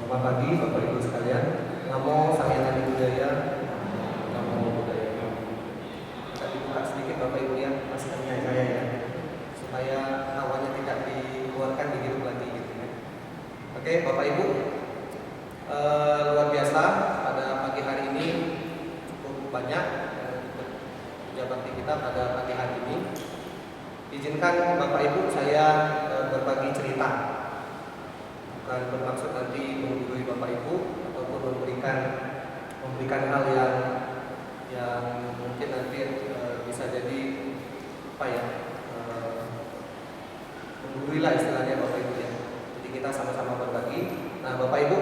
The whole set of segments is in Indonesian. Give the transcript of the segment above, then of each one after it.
Selamat pagi Bapak Ibu sekalian. Namo Sang Hyang Budaya. Namo Buddhaya. Kita dibuka sedikit Bapak Ibu ya, maskernya saya ya, supaya hawanya tidak dikeluarkan dihirup lagi gitu ya. Oke Bapak Ibu, luar biasa pada pagi hari ini cukup banyak pejabat kita pada pagi hari ini. Izinkan Bapak Ibu saya berbagi cerita. Bukan bermaksud nanti menggurui Bapak Ibu ataupun memberikan hal yang mungkin nanti bisa jadi apa ya, menggurui lah istilahnya Bapak Ibu ya. Jadi kita sama-sama berbagi. Nah Bapak Ibu,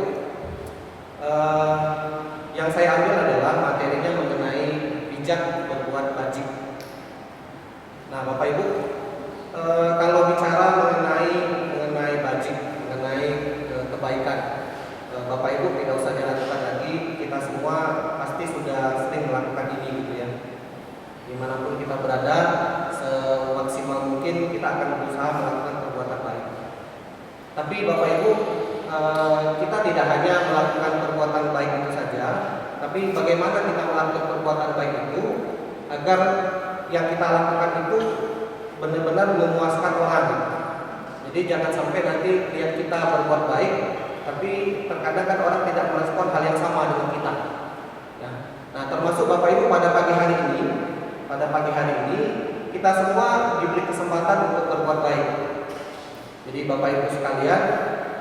yang saya ambil adalah materinya mengenai bijak berbuat bajik. Nah Bapak Ibu, kalau bicara mengenai bajik, mengenai kebaikan, Bapak Ibu tidak usah diragukan lagi, kita semua pasti sudah sering melakukan ini gitu ya. Dimanapun kita berada, semaksimal mungkin kita akan berusaha melakukan perbuatan baik. Tapi Bapak Ibu, kita tidak hanya melakukan perbuatan baik itu saja, tapi bagaimana kita melakukan perbuatan baik itu agar yang kita lakukan itu benar-benar memuaskan orang. Jadi jangan sampai nanti lihat kita berbuat baik, tapi terkadang kan orang tidak merespon hal yang sama dengan kita. Ya. Nah, termasuk Bapak Ibu pada pagi hari ini kita semua diberi kesempatan untuk berbuat baik. Jadi Bapak Ibu sekalian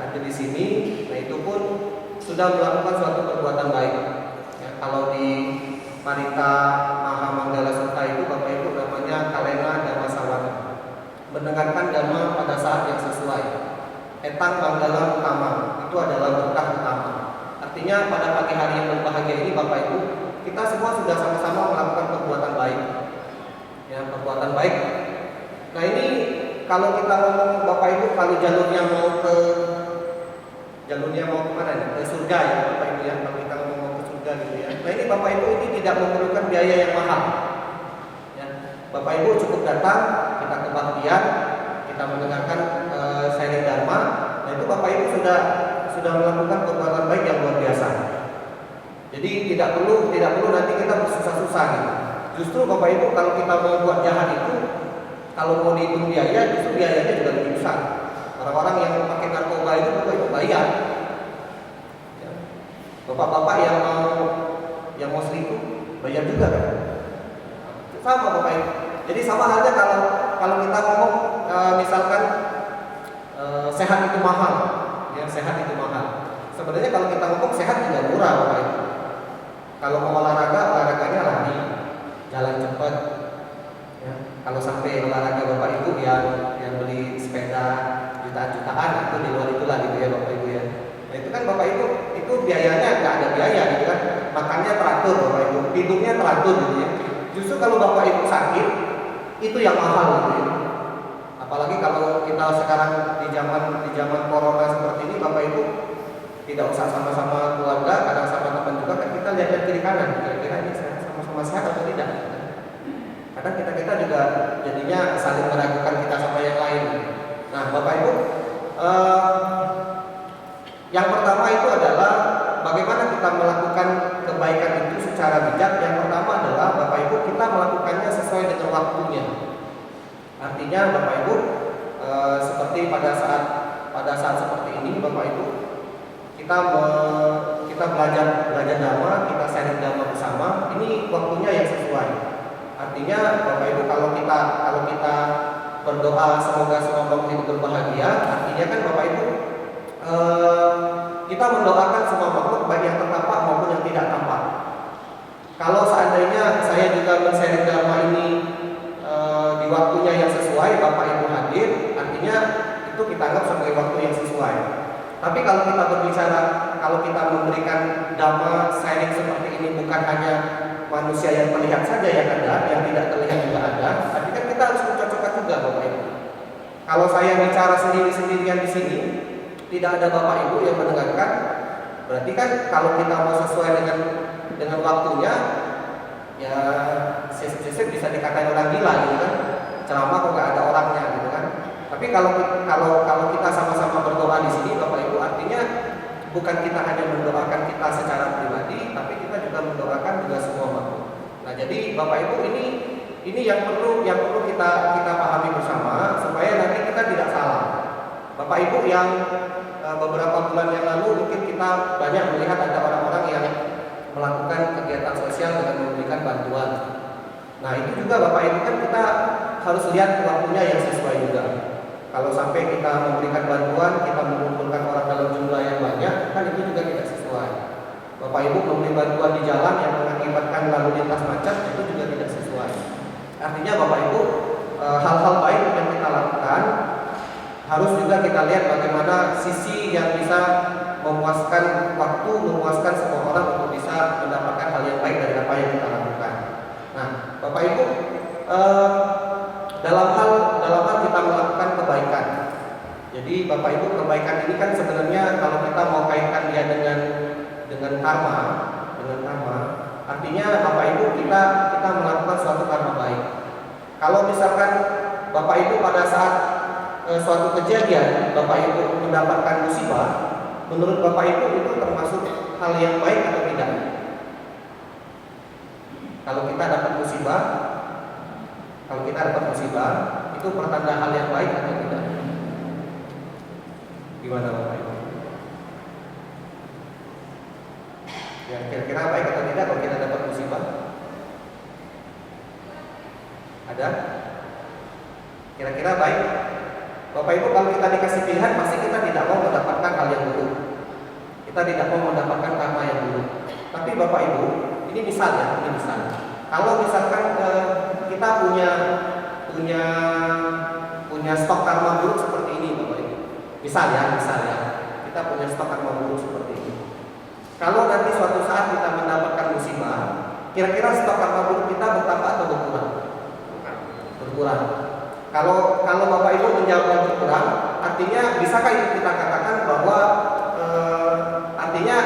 ada di sini, nah itu pun sudah melakukan suatu perbuatan baik. Ya, kalau di Parita Mahamanggala Sutta itu Bapak Ibu namanya Kalena Dhamma Sawana, mendengarkan dhamma pada saat yang sesuai. Etang Manggala Utama, itu adalah berkah utama. Artinya pada pagi hari yang berbahagia ini Bapak Ibu, kita semua sudah sama-sama melakukan perbuatan baik. Ya, perbuatan baik. Nah ini kalau kita ngomong Bapak Ibu, kalau jalurnya mau kemana nih? Ke surga ya Bapak Ibu ya, kalau kita ngomong ke surga gitu ya. Nah ini Bapak Ibu ini tidak memerlukan biaya yang mahal. Ya, Bapak Ibu cukup datang, kita kebaktian, kita mendengarkan sharing dharma. Nah itu Bapak Ibu sudah melakukan perbuatan baik yang luar biasa. Jadi tidak perlu nanti kita bersusah-susah gitu. Justru Bapak Ibu kalau kita mau buat jahat itu, kalau mau dihitung biaya, justru biayanya juga lebih besar. Orang-orang yang pakai narkoba itu Bapak Ibu bayar. Ya. Bapak-bapak yang mau selingkuh bayar juga kan? Sama Bapak Ibu. Jadi sama halnya kalau kita ngomong misalkan sehat itu mahal, ya sehat itu mahal. Sebenarnya kalau kita ngomong sehat juga murah Bapak Ibu. Kalau mau olahraganya lari, jalan cepat. Ya, kalau sampai olahraga Bapak Ibu yang beli sepeda jutaan itu di luar itulah gitu ya Bapak Ibu ya. Nah itu kan Bapak Ibu itu biayanya nggak ada biaya gitu kan. Makannya teratur Bapak Ibu, tidurnya teratur gitu ya. Justru kalau Bapak Ibu sakit itu yang mahal gitu ya. Apalagi kalau kita sekarang di zaman corona seperti ini Bapak Ibu tidak usah sama-sama keluarga, kadang sama teman juga kan kita lihat kiri kanan, kira-kira ini sama-sama sehat atau tidak. Kadang kita juga jadinya saling meragukan kita sama yang lain. Nah Bapak Ibu, yang pertama itu adalah bagaimana kita melakukan kebaikan itu secara bijak. Yang pertama adalah Bapak Ibu kita melakukannya sesuai dengan waktunya. Artinya Bapak Ibu seperti pada saat seperti ini Bapak Ibu kita belajar dhamma, kita sharing dhamma bersama. Ini waktunya yang sesuai. Artinya Bapak Ibu kalau kita berdoa semoga semua makhluk hidup berbahagia, artinya kan Bapak Ibu kita mendoakan semua makhluk baik yang tertampak maupun yang tidak tampak. Kalau seandainya saya juga men-sharing dhamma ini di waktunya yang sesuai, Bapak Ibu hadir, artinya itu kita anggap sebagai waktu yang sesuai. Tapi kalau kita berbicara, kalau kita memberikan dhamma sharing seperti ini bukan hanya manusia yang terlihat saja yang ada, yang tidak terlihat juga ada, tapi kan kita harus mencocokkan juga Bapak Ibu. Kalau saya bicara sendiri-sendirian di sini, tidak ada Bapak Ibu yang mendengarkan, berarti kan kalau kita mau sesuai dengan waktunya, ya sisip-sisip bisa dikatakan orang gila gitu kan, ceramah kok nggak ada orangnya gitu kan. Tapi kalau kita sama-sama berdoa di sini Bapak Ibu, artinya bukan kita hanya mendoakan kita secara pribadi, tapi kita juga mendoakan juga semua makhluk. Nah, jadi Bapak Ibu, ini yang perlu kita pahami bersama supaya nanti kita tidak salah. Bapak Ibu, yang beberapa bulan yang lalu mungkin kita banyak melihat ada orang-orang yang melakukan kegiatan sosial dengan memberikan bantuan. Nah, itu juga Bapak Ibu, kan kita harus lihat waktunya yang sesuai juga. Kalau sampai kita memberikan bantuan, kita mengumpulkan orang dalam jumlah yang banyak, kan itu juga tidak sesuai. Bapak Ibu memberi bantuan di jalan yang mengakibatkan lalu lintas macet, itu juga tidak sesuai. Artinya Bapak Ibu, hal-hal baik yang kita lakukan harus juga kita lihat bagaimana sisi yang bisa memuaskan waktu, memuaskan semua orang untuk bisa mendapatkan hal yang baik dari apa yang kita lakukan. Nah, Bapak Ibu, dalam hal kita melakukan kebaikan. Jadi Bapak Ibu, kebaikan ini kan sebenarnya kalau kita mau kaitkan dia dengan karma, artinya Bapak Ibu, kita melakukan suatu karma baik. Kalau misalkan Bapak Ibu pada saat suatu kejadian Bapak Ibu mendapatkan musibah, menurut Bapak Ibu itu termasuk hal yang baik atau tidak? Kalau kita dapat musibah, itu pertanda hal yang baik atau tidak? Gimana Bapak Ibu? Ya, kira-kira baik atau tidak kalau kita dapat musibah? Ada? Kira-kira baik? Bapak Ibu, kalau kita dikasih pilihan, pasti kita tidak mau mendapatkan hal yang buruk. Kita tidak mau mendapatkan karma yang buruk. Tapi Bapak Ibu, ini misal. Kalau misalkan kita punya stok karma buruk seperti ini, Bapak Ibu. Misal ya, kita punya stok karma buruk seperti ini. Kalau nanti suatu saat kita mendapatkan musibah, kira-kira stok karma buruk kita bertambah atau berkurang? Berkurang. Kalau Bapak Ibu menjawabnya berkurang, artinya bisakah itu kita katakan bahwa artinya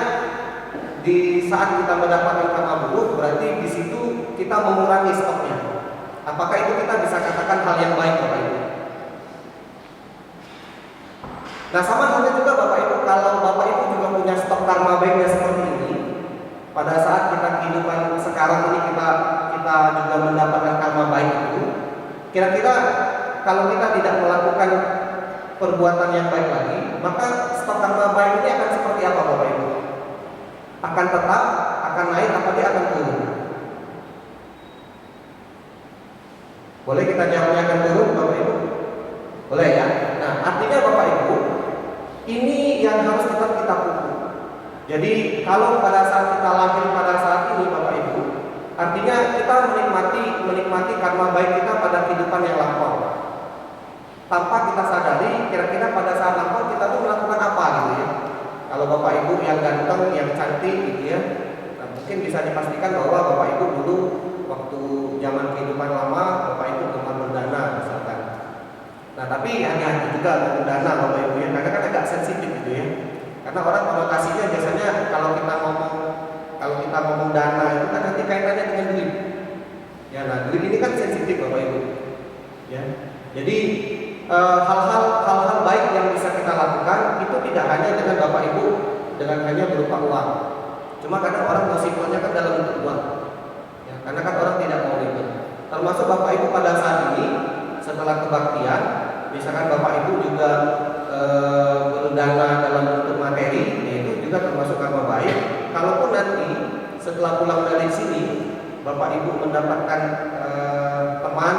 di saat kita mendapatkan karma buruk, berarti di situ kita mengurangi stoknya. Apakah itu kita bisa katakan hal yang baik, Bapak Ibu? Nah, sama halnya juga Bapak Ibu, kalau Bapak Ibu juga punya stok karma baiknya seperti ini, pada saat kita kehidupan sekarang ini kita juga mendapatkan karma baik itu, kira-kira kalau kita tidak melakukan perbuatan yang baik lagi, maka stok karma baik ini akan seperti apa Bapak Ibu? Akan tetap, akan naik, apa dia akan turun? Boleh kita jawabnya akan turun Bapak Ibu? Boleh ya? Nah, artinya Bapak Ibu, ini yang harus tetap kita pupuk. Jadi kalau pada saat kita lahir pada saat ini Bapak Ibu, artinya kita menikmati karma baik kita pada kehidupan yang lampau. Tanpa kita sadari, kira-kira pada saat lampau kita tuh melakukan apa gitu ya. Kalau Bapak Ibu yang ganteng, yang cantik gitu ya, nah, mungkin bisa dipastikan bahwa Bapak Ibu dulu waktu zaman kehidupan lama Bapak Ibu gemar berdana misalkan. Nah, tapi hati-hati juga berdana Bapak Ibu ya, karena kan agak sensitif gitu ya. Karena orang konotasinya biasanya kalau kita ngomong dana itu kan nanti kaitannya dengan duit. Ya, nah duit ini kan sensitif Bapak Ibu. Ya. Jadi hal-hal baik yang bisa kita lakukan itu tidak hanya dengan Bapak Ibu dengan hanya berupa uang. Cuma kadang orang resikonya kan dalam bentuk uang. Ya, karena kan orang tidak mau ribet. Termasuk Bapak Ibu pada saat ini setelah kebaktian, misalkan Bapak Ibu juga berdana dalam bentuk materi, itu juga termasuk karma baik. Kalaupun nanti setelah pulang dari sini Bapak Ibu mendapatkan teman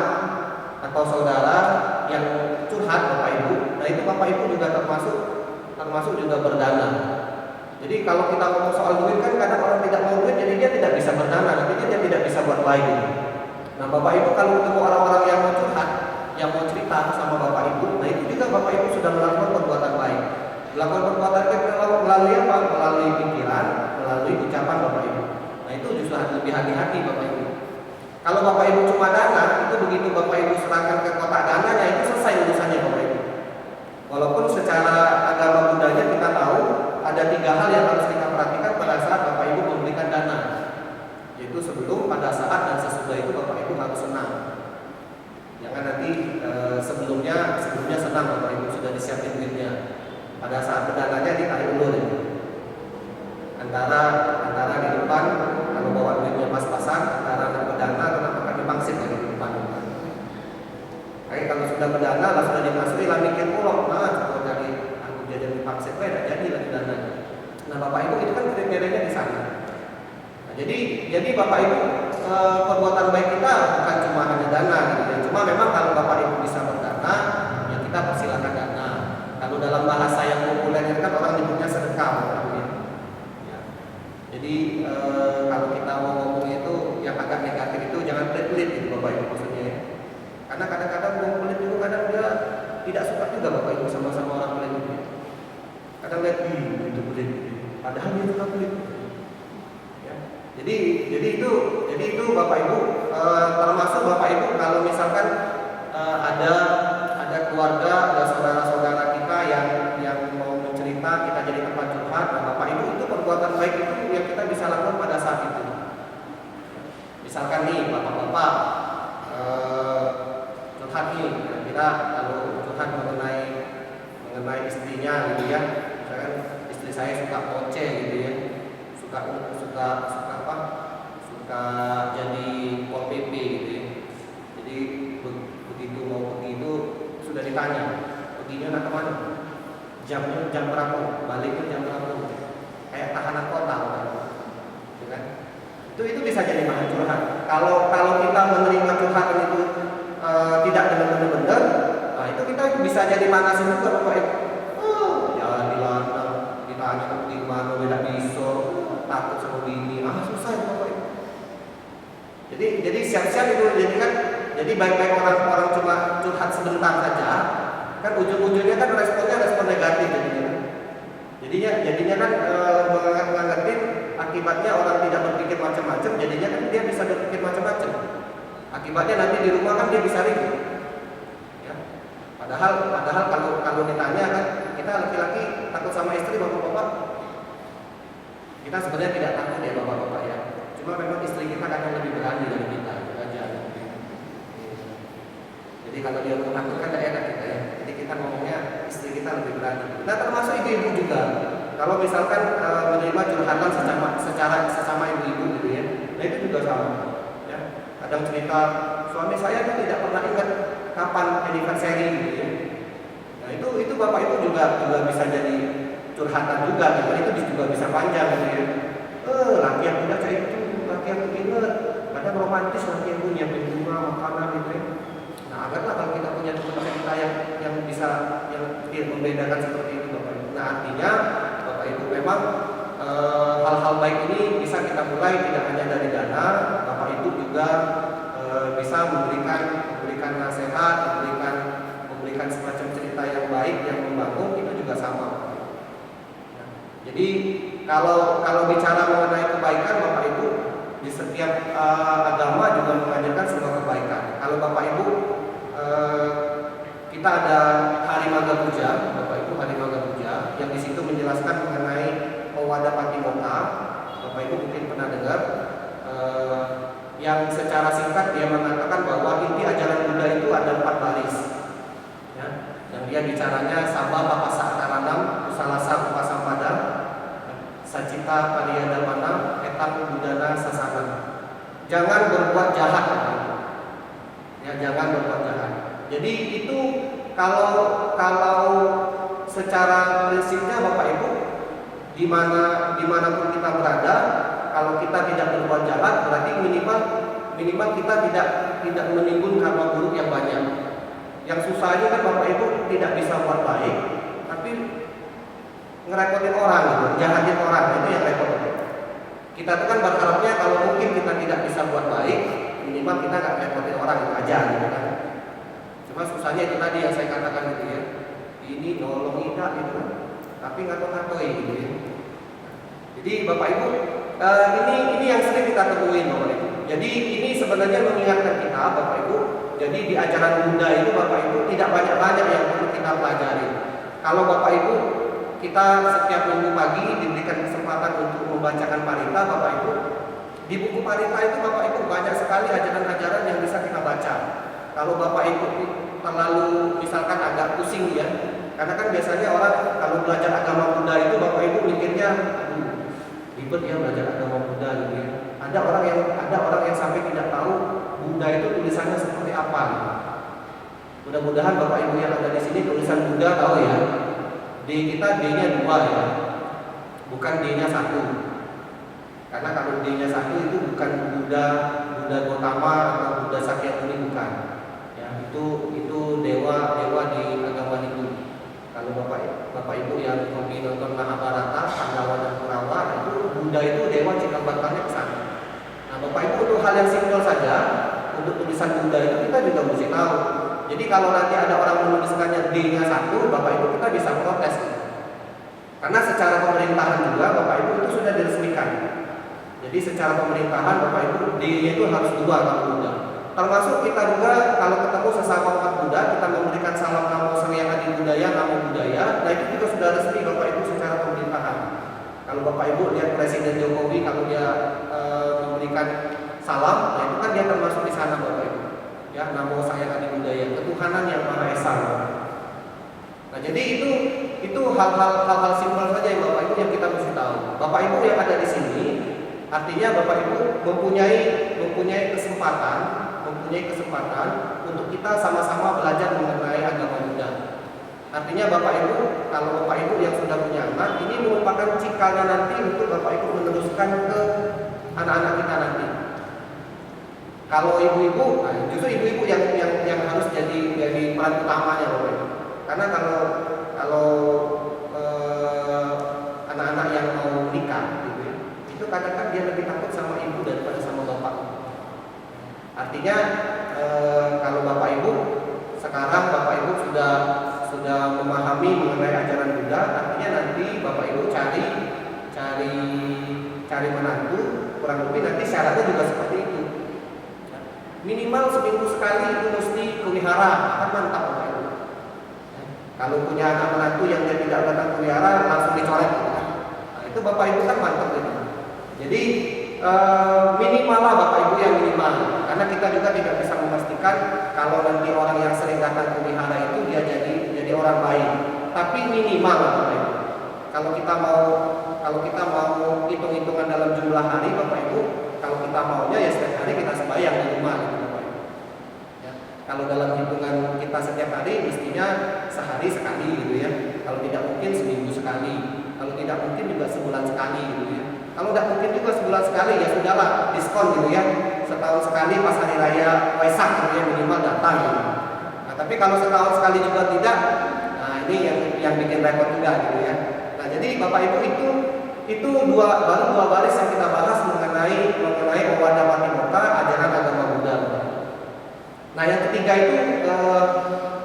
atau saudara yang curhat Bapak Ibu, nah itu Bapak Ibu juga termasuk juga berdana. Jadi kalau kita ngomong soal duit kan kadang orang tidak mau duit, jadi dia tidak bisa berdana, nantinya dia tidak bisa buat baik. Nah Bapak Ibu kalau ketemu orang-orang yang mau curhat, yang mau cerita sama Bapak Ibu, nah itu juga Bapak Ibu sudah melakukan perbuatan baik. Melakukan perbuatan baik melalui apa? Melalui pikiran, melalui ucapan Bapak Ibu. Nah itu justru harus lebih hati-hati Bapak Ibu. Kalau Bapak Ibu cuma dana, itu begitu Bapak Ibu serahkan ke kotak dananya, itu selesai urusannya Bapak Ibu. Walaupun secara agama Budanya kita tahu ada 3 hal yang harus kita perhatikan pada saat Bapak Ibu memberikan dana, yaitu sebelum, pada saat, dan sesudah itu Bapak Ibu harus senang. Jangan nanti sebelumnya senang Bapak Ibu sudah disiapin duitnya, pada saat dananya ditarik ulur. Nah Bapak Ibu itu kan kriterianya di sana. Nah, jadi Bapak Ibu perbuatan baik kita bukan cuma hanya dana gitu ya. Cuma memang kalau Bapak Ibu bisa berdana, ya kita persilakan dana. Kalau dalam bahasa yang populer kan orang nyebutnya sedekah gitu ya. Ya. Jadi kalau kita mau ngomong itu yang agak negatif itu jangan pelit-pelit gitu Bapak Ibu maksudnya ya. Karena kadang-kadang orang pelit itu kadang dia tidak suka juga Bapak Ibu sama orang pelit itu. Kadang lihat itu pelit, padahal dia juga pelit. Ya. Jadi itu Bapak Ibu termasuk Bapak Ibu kalau misalkan ada keluarga, ada saudara-saudara kita yang mau mencerita, kita jadi tempat curhat. Nah, Bapak Ibu itu perbuatan baik itu yang kita bisa lakukan pada saat itu. Misalkan nih bapak-bapak curhat nih, kira-kira kalau curhat mengenai istrinya gitu ya. Misalkan istri saya suka ngoceh gitu ya, suka apa? Suka jadi pol pp gitu ya. Jadi begitu mau pergi itu sudah ditanya, perginya nak kemana? Jamnya jam berapa? Baliknya jam berapa? Kayak tahanan kota, gitu kan? Itu bisa jadi bahan curhat. Kalau kita menerima curhatan itu tidak dengan benar-benar, nah itu kita bisa jadi manasin juga Bapak Ibu. Ya dilantang, ditanya di mana beda bisa, takut sama bini, susah ya Bapak Ibu. Jadi siap-siap itu jadi baik-baik orang cuma curhat sebentar saja, kan ujung-ujungnya kan responnya respon negatif jadinya kan menganggapin akibatnya orang tidak berpikir macam-macam, jadinya kan dia bisa berpikir macam-macam. Akibatnya nanti di rumah kan dia bisa ribut. Ya. Padahal kalau ditanya kan kita laki-laki takut sama istri bapak-bapak. Kita sebenarnya tidak takut ya bapak-bapak ya. Cuma memang istri kita kadang lebih berani dari kita itu aja. Jadi kalau dia takut kan tidak enak kita ya. Jadi kita ngomongnya istri kita lebih berani. Nah termasuk ibu-ibu juga. Kalau misalkan menerima curhatan secara sesama ibu-ibu gitu ya. Nah itu juga sama. Ya. Kadang cerita suami saya tuh tidak pernah ingat kapan anniversary gitu ya. Nah itu bapak itu juga bisa jadi curhatan juga gitu. Itu juga bisa panjang gitu ya. Laki yang udah kayak itu, laki yang ingat, kadang romantis laki yang punya bunga, makanan gitu ya. Nah agarlah kalau kita punya teman kita yang bisa yang membedakan seperti itu Bapak Ibu. Nah artinya Bapak Ibu memang hal-hal baik ini bisa kita mulai tidak hanya dari dana, Bapak Ibu juga bisa memberikan nasihat, memberikan semacam cerita yang baik yang membangun itu juga sama. Nah, jadi kalau bicara mengenai kebaikan Bapak Ibu di setiap agama juga mengajarkan sebuah kebaikan. Kalau Bapak Ibu kita ada Hari Maga Puja, Bapak Ibu Hari Maga Puja yang di situ menjelaskan mengenai Owada Patimokkha. Bapak Ibu mungkin pernah dengar yang secara singkat dia mengatakan bahwa inti ajaran Buddha itu ada 4 baris. Ya, yang dia bicaranya Sabha Papasa Ataranam, Usalasa Upasampada, Sacita Pariyadamana, Etang Budana Sasana. Jangan berbuat jahat. Ya, jangan berbuat jahat. Jadi itu kalau secara prinsipnya Bapak Ibu dimanapun kita berada, kalau kita tidak berbuat jahat berarti minimal kita tidak menimbun karma buruk yang banyak. Yang susahnya kan Bapak Ibu tidak bisa buat baik, tapi ngerepotin orang gitu, jahatin orang, itu yang repot. Kita tuh kan berharapnya kalau mungkin kita tidak bisa buat baik, minimal kita nggak repotin orang itu aja gitu kan. Cuma susahnya itu tadi yang saya katakan gitu ya. Ini nolong kita gitu kan. Tapi ngato-ngatoi gitu ya. Jadi Bapak Ibu, ini yang sering kita temuin Bapak Ibu. Jadi ini sebenarnya mengingatkan kita Bapak Ibu. Jadi di ajaran Buddha itu Bapak Ibu tidak banyak-banyak yang perlu kita pelajari. Kalau Bapak Ibu kita setiap minggu pagi diberikan kesempatan untuk membacakan parita Bapak Ibu. Di buku parita itu Bapak Ibu banyak sekali ajaran-ajaran yang bisa kita baca. Kalau Bapak Ibu terlalu misalkan agak pusing ya, karena kan biasanya orang kalau belajar agama Buddha itu Bapak Ibu mikirnya ribet ya belajar agama Buddha gitu ya. Ada orang yang sampai tidak tahu Buddha itu tulisannya seperti apa gitu. Mudah-mudahan Bapak Ibu yang ada di sini tulisan Buddha tahu ya. D kita D-nya 2 ya. D bukan D-nya 1. Karena kalau D-nya 1 itu bukan Buddha Gautama atau Buddha Sakyamuni, bukan. Ya, itu dewa di agama Hindu. Kalau Bapak Ibu yang hobi nonton Mahabharata, Pandawa dan Kurawa, itu Buddha itu dewa cikal bakalnya ke sana. Nah, Bapak Ibu untuk hal yang simpel saja, untuk tulisan Buddha itu kita juga mesti tahu. Jadi kalau nanti ada orang menuliskannya D-nya 1, Bapak Ibu kita bisa protes. Karena secara pemerintahan juga Bapak Ibu itu sudah diresmikan. Jadi secara pemerintahan Bapak Ibu D-nya itu harus 2 kalau Buddha. Termasuk kita juga kalau ketemu sesama umat Buddha, kita memberikan salam namo Sang Hyang Adi Budaya, namo budaya. Nah itu juga sudah resmi Bapak Ibu secara pemerintahan. Kalau Bapak Ibu lihat Presiden Jokowi kalau dia memberikan salam, nah itu kan dia termasuk di sana Bapak Ibu. Ya, namo Sang Hyang Adi Budaya, ketuhanan yang Maha Esa. Nah jadi itu hal-hal simpel saja yang Bapak Ibu yang kita mesti tahu. Bapak Ibu yang ada di sini, artinya Bapak Ibu mempunyai kesempatan untuk kita sama-sama belajar mengenai agama Buddha. Artinya Bapak Ibu, kalau Bapak Ibu yang sudah punya anak, ini merupakan cikalnya nanti untuk Bapak Ibu meneruskan ke anak-anak kita nanti. Kalau ibu-ibu, nah justru ibu-ibu yang harus jadi peran utamanya Bapak Ibu. Karena kalau anak-anak yang mau nikah, gitu ya, itu kadang-kadang dia lebih takut sama ibu daripada sama bapak. Artinya kalau Bapak Ibu sekarang Bapak Ibu sudah memahami mengenai ajaran Buddha, artinya nanti Bapak Ibu cari menantu, kurang lebih nanti syaratnya juga seperti itu. Minimal seminggu sekali itu mesti pelihara, akan mantap Bapak Ibu. Kalau punya anak menantu yang dia tidak datang pelihara, langsung dicoret. Nah, itu Bapak Ibu kan mantap gitu. Jadi minimal lah Bapak Ibu yang minimal, karena kita juga tidak bisa memastikan kalau nanti orang yang sering datang ke wihara itu dia jadi orang baik. Tapi minimal lah Bapak Ibu. Kalau kita mau hitung-hitungan dalam jumlah hari Bapak Ibu, kalau kita maunya ya setiap hari kita sembahyang di rumah gitu, Bapak Ibu. Ya. Kalau dalam hitungan kita setiap hari mestinya sehari sekali gitu ya. Kalau tidak mungkin seminggu sekali. Kalau tidak mungkin juga sebulan sekali gitu ya. Kalau tidak mungkin juga sebulan sekali ya sudahlah, diskon gitu ya. Setahun sekali pas hari raya Waisak gitu ya, minimal datang gitu. Nah, tapi kalau setahun sekali juga tidak, nah ini yang bikin repot juga gitu ya. Nah, jadi Bapak Ibu itu baru dua baris yang kita bahas mengenai Owada Patimokkha, ajaran agama Buddha. Nah, yang ketiga itu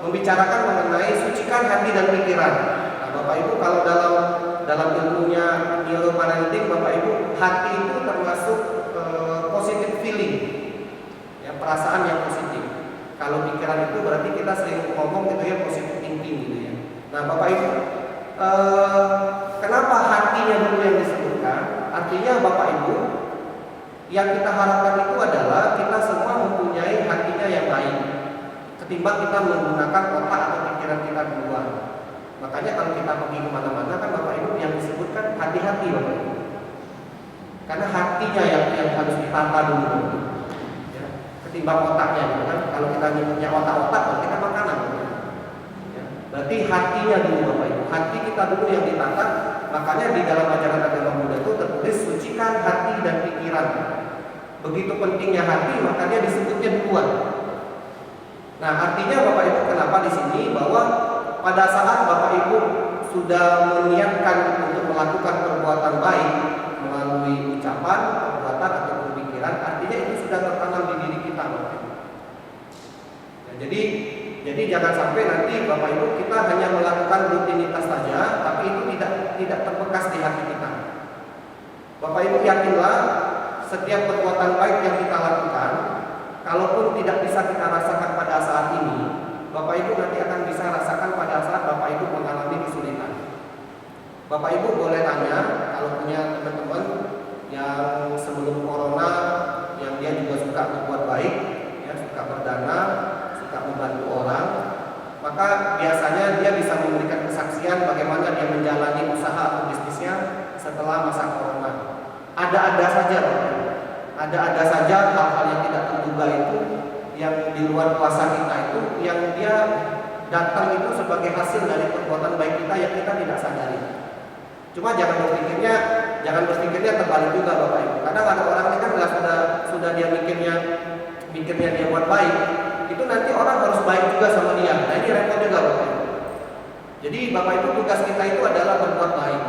membicarakan mengenai sucikan hati dan pikiran. Nah, Bapak Ibu kalau dalam ilmunya neuroparenting, Bapak Ibu, hati itu termasuk positive feeling, ya, perasaan yang positif. Kalau pikiran itu berarti kita sering ngomong gitu ya, positive thinking gitu ya. Nah Bapak Ibu, kenapa hatinya dulu yang disebutkan? Artinya Bapak Ibu, yang kita harapkan itu adalah kita semua mempunyai hatinya yang baik, ketimbang kita menggunakan otak atau pikiran kita duluan. Makanya kalau kita pergi kemana-mana kan Bapak Ibu yang disebutkan hati-hati Bapak Ibu. Karena hatinya yang harus ditata dulu, ya, ketimbang otaknya gitu kan. Kalau kita nyebutnya otak-otak, kita makanan. Ya, berarti hatinya dulu Bapak Ibu. Hati kita dulu yang ditata. Makanya di dalam ajaran agama Buddha itu tertulis sucikan hati dan pikiran. Begitu pentingnya hati, makanya disebutnya duluan. Nah artinya Bapak Ibu kenapa di sini bahwa pada saat Bapak Ibu sudah meniatkan untuk melakukan perbuatan baik melalui ucapan, perbuatan atau pemikiran, artinya itu sudah tertanam di diri kita, Bapak Ibu. Ya, jadi jangan sampai nanti Bapak Ibu kita hanya melakukan rutinitas saja, tapi itu tidak terbekas di hati kita. Bapak Ibu yakinlah setiap perbuatan baik yang kita lakukan, kalaupun tidak bisa kita rasakan pada saat ini, Bapak Ibu nanti akan bisa rasakan pada saat Bapak Ibu mengalami kesulitan. Bapak Ibu boleh tanya kalau punya teman-teman yang sebelum corona yang dia juga suka berbuat baik, ya, suka berdana, suka membantu orang, maka biasanya dia bisa memberikan kesaksian bagaimana dia menjalani usaha atau bisnisnya setelah masa corona. Ada saja, ada saja hal-hal yang tidak terduga itu, yang di luar kuasa kita itu, yang dia datang itu sebagai hasil dari perbuatan baik kita yang kita tidak sadari. Cuma jangan berpikirnya terbalik juga Bapak Ibu. Kadang ada orang ini kan sudah dia mikirnya dia buat baik, itu nanti orang harus baik juga sama dia. Nah ini repot juga Bapak Ibu. Jadi Bapak Ibu, tugas kita itu adalah berbuat baik.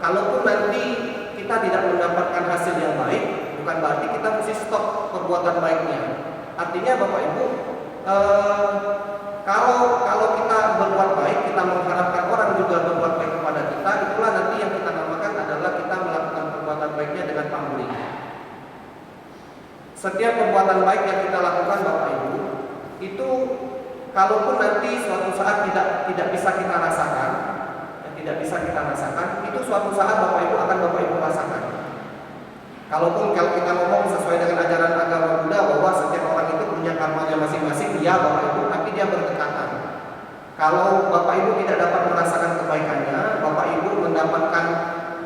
Kalaupun nanti kita tidak mendapatkan hasil yang baik, bukan berarti kita mesti stop perbuatan baiknya. Artinya Bapak Ibu, kalau kita berbuat baik, kita mengharapkan orang juga berbuat baik kepada kita, itulah nanti yang kita namakan adalah kita melakukan perbuatan baiknya dengan pamrih. Setiap perbuatan baik yang kita lakukan Bapak Ibu, itu kalaupun nanti suatu saat tidak bisa kita rasakan, itu suatu saat Bapak Ibu akan Bapak Ibu rasakan. Kalau kita ngomong sesuai dengan ajaran agama Buddha bahwa setiap orang itu punya karmanya masing-masing, dia Bapak Ibu, tapi dia berdekatan. Kalau Bapak Ibu tidak dapat merasakan kebaikannya, Bapak Ibu mendapatkan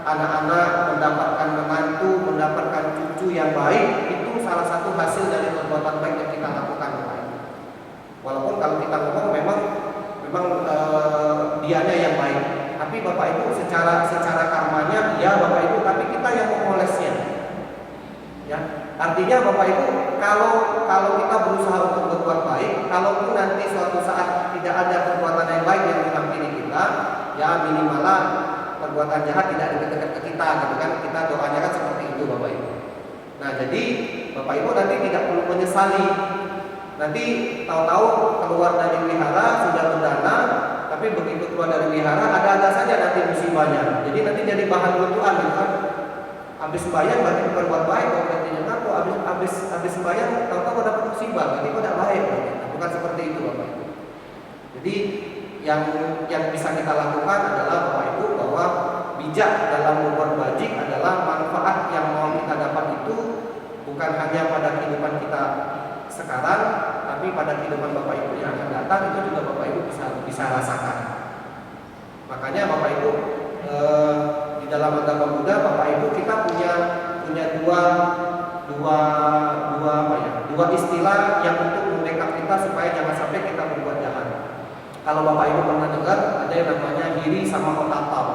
anak-anak, mendapatkan menantu, mendapatkan cucu yang baik, itu salah satu hasil dari perbuatan baik yang kita lakukan Bapak Ibu. Walaupun kalau kita ngomong memang dianya yang baik, tapi Bapak Ibu secara karmanya ya Bapak Ibu, tapi kita yang memolesnya. Ya, artinya Bapak Ibu, kalau kita berusaha untuk berbuat baik, kalaupun nanti suatu saat tidak ada perbuatan yang baik yang menghampiri kita, ya minimalnya perbuatan jahat tidak dekat-dekat ke kita, gitu kan? Kita doanya kan seperti itu Bapak Ibu. Nah jadi Bapak Ibu nanti tidak perlu menyesali. Nanti tahu-tahu keluar dari wihara sudah berdana, tapi begitu keluar dari wihara ada saja nanti musibahnya. Jadi nanti jadi bahan letupan, gitu kan? Habis sembahyang berarti bukan buat baik, berarti ngaku. Habis sembahyang tahu-tahu dapat musibah, berarti tidak baik. Bukan seperti itu Bapak Ibu. Jadi yang bisa kita lakukan adalah Bapak Ibu bahwa bijak dalam berbuat baik adalah manfaat yang mau kita dapat itu bukan hanya pada kehidupan kita sekarang, tapi pada kehidupan Bapak Ibu yang akan datang itu juga Bapak Ibu bisa rasakan. Makanya Bapak Ibu, di dalam agama Buddha Bapak Ibu kita punya dua istilah yang untuk membackup kita supaya jangan sampai kita berbuat jahat. Kalau Bapak Ibu pernah dengar ada yang namanya hiri sama otatau.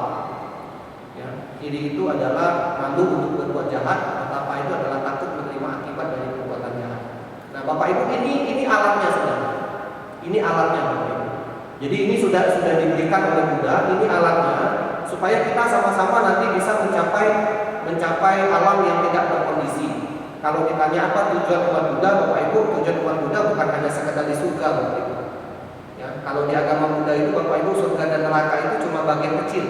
Ya, hiri itu adalah malu untuk berbuat jahat, otapa itu adalah takut menerima akibat dari perbuatan jahat. Nah Bapak Ibu, ini alatnya sebenarnya. Ini alatnya Bapak Ibu. Jadi ini sudah diberikan oleh Buddha, ini alatnya supaya kita sama-sama nanti bisa mencapai alam yang tidak berkondisi. Kalau ditanya apa tujuan umat Buddha, Bapak Ibu, tujuan umat Buddha bukan hanya sekedar di surga Bapak Ibu. Ya, kalau di agama Buddha itu Bapak Ibu, surga dan neraka itu cuma bagian kecil.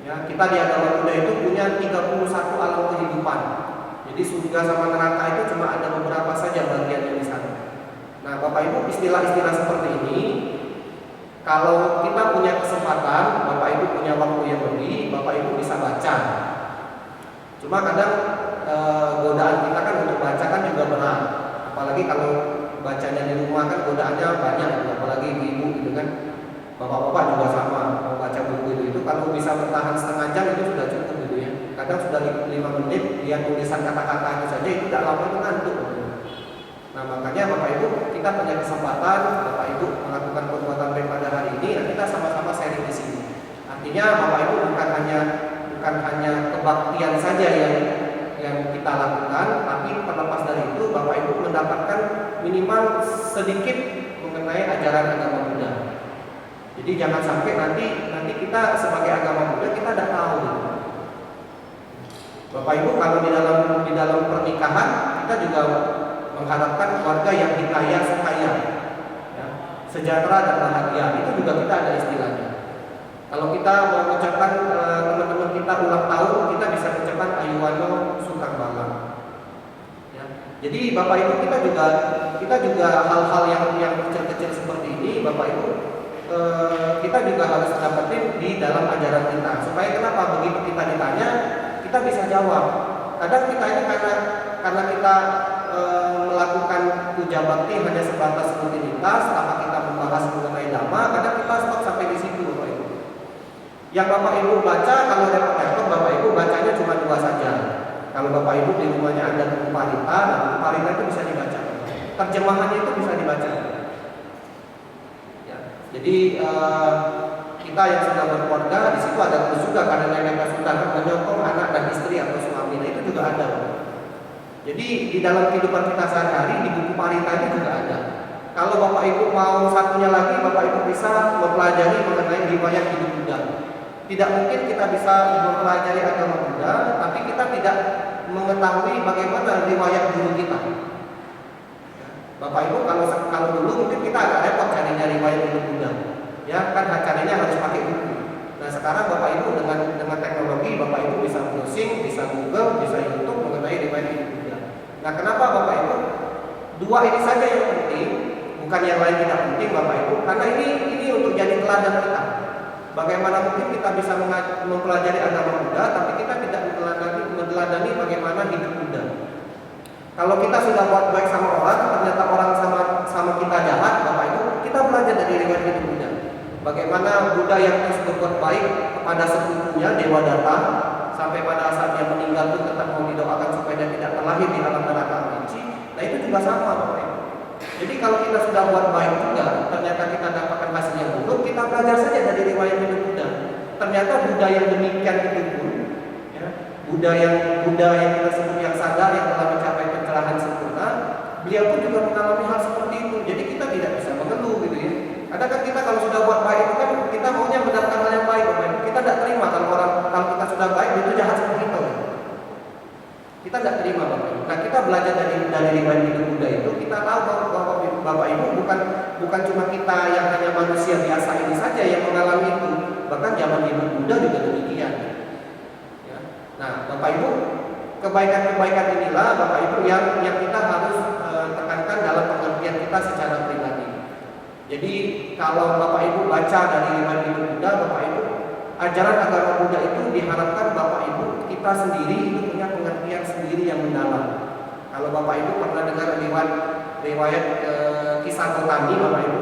Ya, kita di agama Buddha itu punya 31 alam kehidupan. Jadi surga sama neraka itu cuma ada beberapa saja bagian di sana. Nah, Bapak Ibu, istilah-istilah seperti ini kalau kita punya kesempatan, Bapak Ibu punya waktu yang lebih, Bapak Ibu bisa baca. Cuma kadang godaan kita kan untuk baca kan juga berat. Apalagi kalau bacanya di rumah kan godaannya banyak, apalagi ibu gitu kan. Bapak-bapak juga sama, mau baca buku itu kalau bisa bertahan setengah jam itu sudah cukup gitu ya. Kadang sudah 5 menit lihat tulisan kata-kata itu saja itu tidak lama itu ngantuk. Nah makanya Bapak Ibu, kita punya kesempatan Bapak Ibu melakukan perbuatan baik pada hari ini, dan kita sama-sama sharing di sini. Artinya Bapak Ibu bukan hanya kebaktian saja yang kita lakukan, tapi terlepas dari itu Bapak Ibu mendapatkan minimal sedikit mengenai ajaran agama Buddha. Jadi jangan sampai nanti kita sebagai agama Buddha kita tidak tahu. Bapak Ibu, kalau di dalam pernikahan kita juga mengharapkan keluarga yang hidayah sekaya, ya, sejahtera dan bahagia. Itu juga kita ada istilahnya. Kalau kita mau mengucapkan teman-teman kita ulang tahun, kita bisa mengucapkan ayuwano sukang balang. Ya. Jadi Bapak Ibu, kita juga hal-hal yang kecil-kecil seperti ini, Bapak Ibu, kita juga harus dapetin di dalam ajaran kita. Supaya kenapa begitu kita ditanya, kita bisa jawab. Kadang kita ini karena kita melakukan puja bakti hanya sebatas rutinitas tanpa kita membahas mengenai dhamma, kadang kita stop sampai di situ Bapak Ibu. Yang Bapak Ibu baca, kalau laptop Bapak Ibu bacanya cuma 2 saja. Kalau Bapak Ibu di rumahnya ada buku parita, nah buku parita itu bisa dibaca. Terjemahannya itu bisa dibaca. Ya, jadi kita kita yang sudah berkeluarga, di situ ada juga karena mereka sudah menyokong anak dan istri atau suami. Nah, itu juga ada. Jadi di dalam kehidupan kita sehari-hari di buku Parita itu juga ada. Kalau Bapak Ibu mau satunya lagi, Bapak Ibu bisa mempelajari mengenai riwayat hidup Buddha. Tidak mungkin kita bisa mempelajari agama Buddha, tapi kita tidak mengetahui bagaimana riwayat guru kita. Bapak Ibu kalau dulu mungkin kita agak repot carinya riwayat hidup Buddha. Ya kan carinya harus pakai buku. Nah sekarang Bapak Ibu dengan teknologi Bapak Ibu bisa browsing, bisa Google, bisa YouTube mengenai riwayat hidup Buddha. Nah kenapa Bapak Ibu? Dua ini saja yang penting, bukan yang lain tidak penting Bapak Ibu, karena ini untuk jadi teladan kita. Bagaimana mungkin kita bisa mempelajari agama Buddha, tapi kita tidak meneladani bagaimana hidup Buddha. Kalau kita sudah buat baik sama orang, ternyata orang sama kita jahat, Bapak Ibu, kita belajar dari riwayat hidup Buddha. Bagaimana Buddha yang terus berbuat baik kepada sepupunya Dewadatta, sampai pada saat dia meninggal itu tetap mau didoakan supaya dia tidak terlahir di alam neraka Avinci. Nah itu juga sama Bapak Ibu. Jadi kalau kita sudah buat baik juga, ternyata kita dapatkan hasil yang buruk, kita belajar saja dari riwayat hidup Buddha. Ternyata Buddha yang demikian itu pun, ya, Buddha yang kita sebut yang sadar, yang telah mencapai pencerahan sempurna, beliau pun juga mengalami hal seperti itu. Jadi kita tidak bisa mengeluh gitu ya. Kadang kan kita kalau sudah buat baik itu kan kita maunya mendapatkan hal yang baik, Bapak Ibu. Kita tidak terima kalau kita sudah baik itu jahat seperti itu. Kita tidak terima Bapak Ibu. Nah kita belajar dari riwayat hidup Buddha itu, kita tahu bahwa Bapak Ibu bukan cuma kita yang hanya manusia biasa ini saja yang mengalami itu. Bahkan zaman hidup Buddha juga demikian. Ya. Nah Bapak Ibu, kebaikan-kebaikan inilah Bapak Ibu yang kita harus tekankan dalam pengertian kita secara pribadi. Jadi kalau Bapak Ibu baca dari riwayat hidup Buddha, Bapak Ibu, ajaran agama Buddha itu diharapkan Bapak Ibu kita sendiri itu punya pengertian sendiri yang mendalam. Kalau Bapak Ibu pernah dengar riwayat kisah Gotami Bapak Ibu.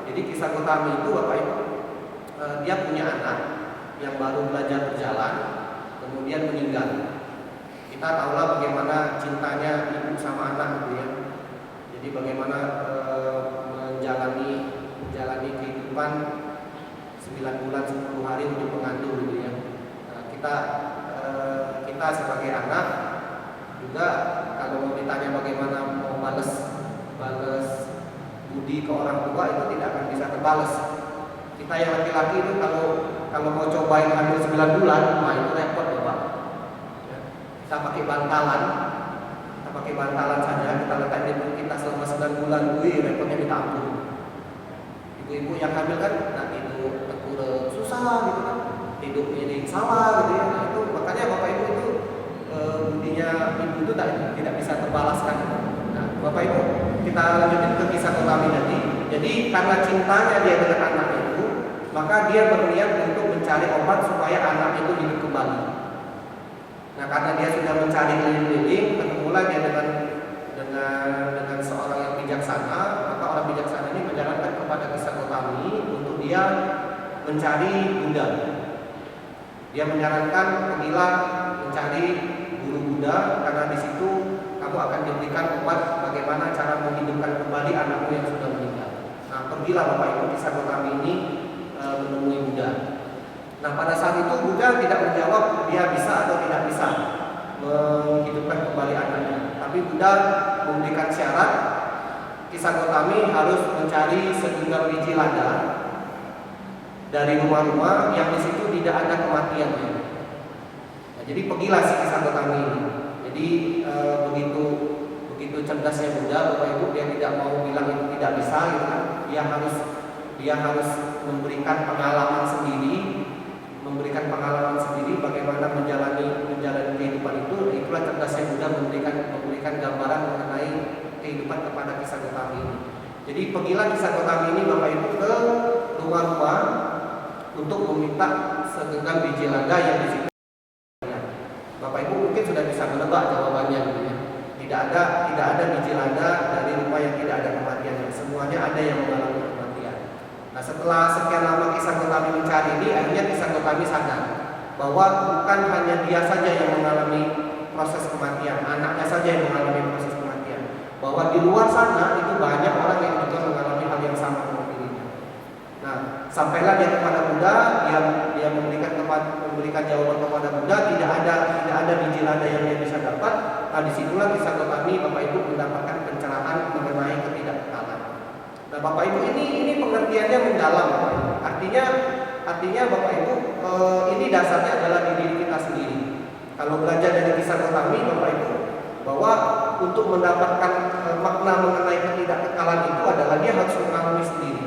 Jadi kisah Gotami itu Bapak Ibu, dia punya anak yang baru belajar berjalan, kemudian meninggal. Kita tahulah bagaimana cintanya ibu sama anak gitu ya. Jadi bagaimana menjalani kehidupan 9 bulan 10 hari untuk mengandung gitu ya. Nah, kita sebagai anak juga kalau mau ditanya bagaimana mau balas budi ke orang tua itu tidak akan bisa terbalas. Kita yang laki-laki itu kalau mau cobain hamil 9 bulan, nah itu repot Bapak. Ya. Kita pakai bantalan saja, kita letak di perut kita selama 9 bulan, repotnya minta ampun. Ibu-ibu yang hamil kan, nah itu tengkurap susah gitu kan, hidup ini salah gitu ya. Nah itu makanya Bapak Ibu itu budinya ibu itu tidak bisa terbalaskan. Nah Bapak Ibu, kita lanjutin ke kisah Gotami tadi. Jadi karena cintanya dia dengan anak itu, maka dia berniat untuk mencari obat supaya anak itu hidup kembali. Nah karena dia sudah mencari keliling-keliling, ketemulah dia dengan seorang yang bijaksana, maka orang bijaksana ini menjalankan kepada kisah Gotami untuk dia mencari Buddha. Dia menyarankan pergilah mencari guru Buddha karena di situ kamu akan diberikan obat bagaimana cara menghidupkan kembali anakmu yang sudah meninggal. Nah pergilah Bapak Ibu kisah Gotami ini menemui Buddha. Nah pada saat itu Buddha tidak menjawab dia bisa atau tidak bisa menghidupkan kembali anaknya. Tapi Buddha memberikan syarat kisah Gotami harus mencari segenggam biji lada dari rumah-rumah yang di situ tidak ada kematian. Nah, jadi pergilah si kisah Gotami ini. Jadi begitu cerdasnya Buddha, Bapak Ibu, dia tidak mau bilang itu tidak bisa gitu kan. Dia harus memberikan pengalaman sendiri bagaimana menjalani kehidupan itu. Itulah cerdasnya Buddha memberikan gambaran mengenai kehidupan kepada kisah Gotami ini. Jadi pergilah kisah Gotami ini Bapak Ibu ke rumah-rumah untuk meminta segenggam biji lada yang di situ. Bapak Ibu mungkin sudah bisa menebak jawabannya gitu ya. Tidak ada biji lada dari rumah yang tidak ada kematian. Semuanya ada yang mengalami kematian. Nah setelah sekian lama kisah Gotami mencari ini, akhirnya kisah Gotami sadar bahwa bukan hanya dia saja yang mengalami proses kematian, anaknya saja yang mengalami proses kematian. Bahwa di luar sana itu banyak orang yang juga mengalami hal yang sama seperti ini. Nah, sampailah dia kepada Buddha, dia memberikan jawaban kepada Buddha, tidak ada biji lada yang dia bisa dapat. Nah, disitulah kisah kami Bapak Ibu mendapatkan pencerahan mengenai ketidakkekalan. Nah, Bapak Ibu, ini pengertiannya mendalam, Bapak Ibu. Artinya Bapak Ibu, ini dasarnya adalah diri kita sendiri. Kalau belajar dari kisah kami Bapak Ibu, bahwa untuk mendapatkan makna mengenai ketidakkekalan itu adalah dia harus mengalami sendiri.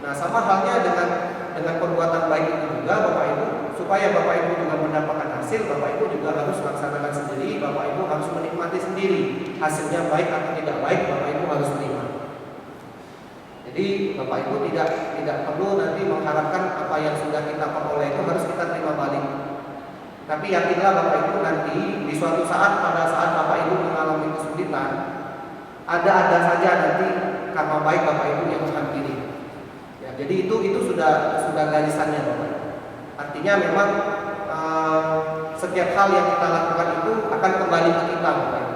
Nah, sama halnya dengan perbuatan baik itu juga Bapak Ibu, supaya Bapak Ibu juga mendapatkan hasil, Bapak Ibu juga harus melaksanakan sendiri, Bapak Ibu harus menikmati sendiri. Hasilnya baik atau tidak baik, Bapak Ibu harus terima. Jadi Bapak Ibu tidak perlu nanti mengharapkan apa yang sudah kita peroleh itu harus kita terima balik. Tapi yakinlah Bapak Ibu, nanti di suatu saat, pada saat Bapak Ibu mengalami kesulitan, ada saja nanti karma baik Bapak Ibu yang akan pilih. Ya, jadi itu sudah garisannya Bapak Ibu. Artinya memang setiap hal yang kita lakukan itu akan kembali ke kita Bapak Ibu.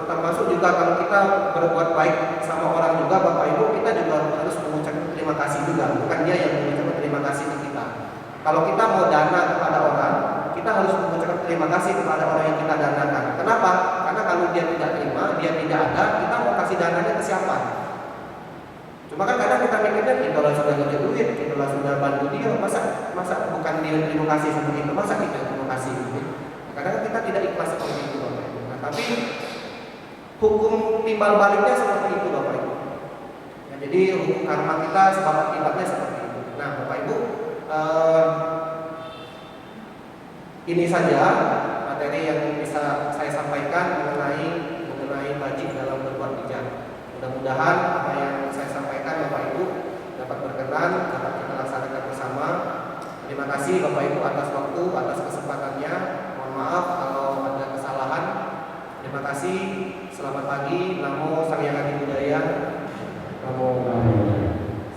Termasuk juga kalau kita berbuat baik sama orang juga Bapak Ibu, kita juga harus mengucapkan terima kasih juga, bukan dia yang mengucapkan terima kasih ke kita. Kalau kita mau dana kepada orang, kita harus mengucapkan terima kasih kepada orang yang kita danakan. Kenapa? Karena kalau dia tidak terima, dia tidak ada, kita mau kasih dananya ke siapa? Cuma kan kadang kita mikirnya kita lah sudah ngasih duit, kita lah sudah bantu dia, masa bukan dia terima kasih seperti itu, masa kita terima kasih gitu. Kadang kita tidak ikhlas seperti itu Bapak Ibu. Nah, tapi hukum timbal baliknya seperti itu Bapak Ibu. Ya, jadi hukum karma kita sebab akibatnya seperti itu. Nah Bapak Ibu, ini saja materi yang bisa saya sampaikan mengenai wajib dalam berbuat bijak. Mudah-mudahan apa yang saya sampaikan Bapak Ibu dapat berkenan, dapat kita laksanakan bersama. Terima kasih Bapak Ibu atas waktu, atas kesempatannya. Mohon maaf kalau ada kesalahan. Terima kasih. Selamat pagi. Namo Sang Hyang Adi Budaya. Namo.